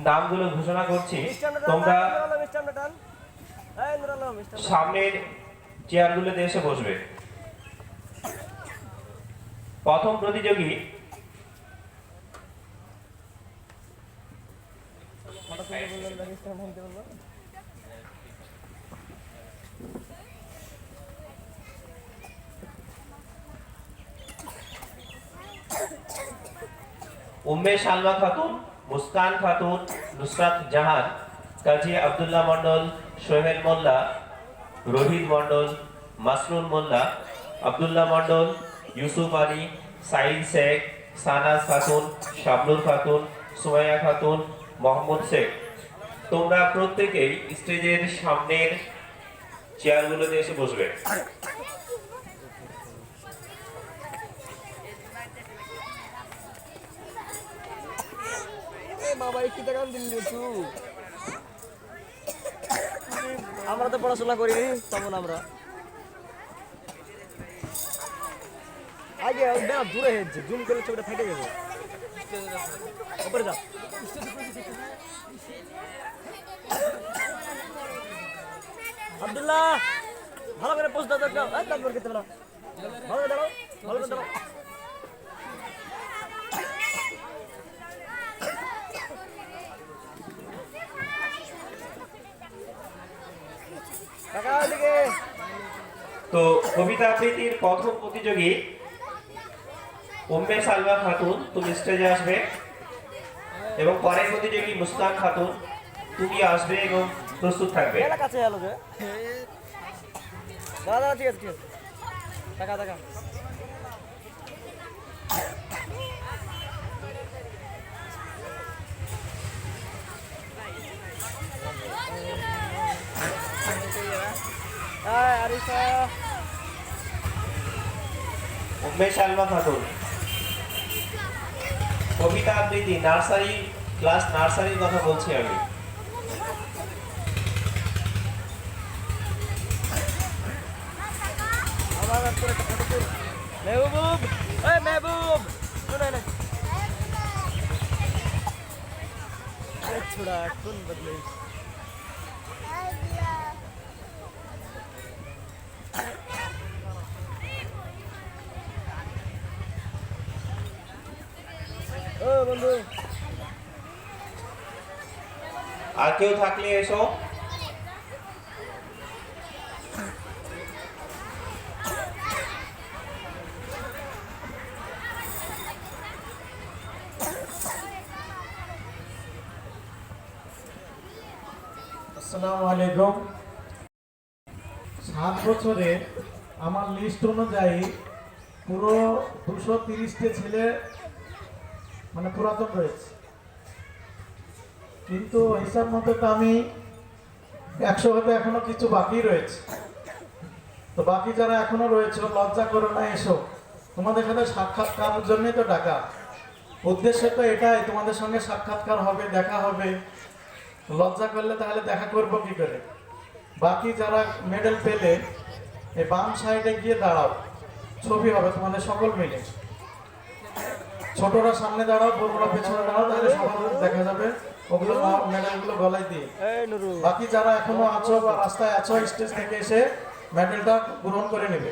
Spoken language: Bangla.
নামগুলো ঘোষণা করছি। তোমরা সামনের চেয়ারগুলোতে এসে বসবে। প্রথম প্রতিযোগী উম্মে সালমা খাতুন, মুস্কান খাতুন, নুসরাত জাহান, কাজী আব্দুল্লাহ মন্ডল, সোহেল মোল্লা, রোহিত মন্ডল, মাসরুল মোল্লা, আব্দুল্লাহ মন্ডল, ইউসুফ আলী, সাইদ শেখ, সানাজ খাতুন, শাবনুর খাতুন, সুমাইয়া খাতুন, মোহাম্মদ শেখ। তোমরা প্রত্যেকেই স্টেজের সামনের চেয়ারগুলোতে এসে বসবে। আমরা তো পড়াশোনা করিনি তেমন, আমরা আগে দূরে হয়েছে, জুম করে ছবিটা ফেটে যাবে। উপরে যাও। আব্দুল্লাহ ভালো করে পোস্ট দাও, ভালো করে দাঁড়াও, ভালো করে দাঁড়াও, ভালো করে দাঁড়াও। তো কবিতা আবৃত্তির প্রথম প্রতিযোগী উম্মে সালমা খাতুন, তুমি স্টেজে আসবে, এবং পরের প্রতিযোগী মুস্কান খাতুন, তুমি আসবে এবং প্রস্তুত থাকবে। কাছে এলো যে দাদা, ঠিক আছে, ঠিক আছে, টাকা টাকা। উম্মে সালমা খাতুন, কবিতা আবৃত্তি নার্সারি ক্লাস, নার্সারির কথা বলছি আমি। মেহবুব, এই মেহবুব শুনে না, ছোড়া কোন বদলে। ও বন্ধু, আর কেউ থাকলে এসো। আসসালামু আলাইকুম। 7 বছরে আমার লিস্ট অনুযায়ী পুরো 230টি ছেলে মানে পুরাতন রয়েছে, কিন্তু হিসাব মতো তো আমি 100 হতে এখনো কিছু বাকি রয়েছে। তো বাকি যারা এখনো রয়েছে, লজ্জা করো না, এসো, তোমাদের সাথে সাক্ষাৎকারের জন্যই তো ডাকা। উদ্দেশ্য তো এটাই, তোমাদের সঙ্গে সাক্ষাৎকার হবে, দেখা হবে। লজ্জা করলে তাহলে দেখা করবো কি করে? বাকি যারা মেডেল পেলে এই বাম সাইডে গিয়ে দাঁড়াও, ছবি হবে তোমাদের সকল মিলে। ছোটরা সামনে দাঁড়াও, বড়রা পেছনে দাঁড়াও, তাহলে সবার দেখা যাবে। ওগুলো মেডেলগুলো গলায় দিয়ে। বাকি যারা এখনো আছো বা রাস্তায় আছো, স্টেজ থেকে এসে মেডেলটা গ্রহণ করে নেবে।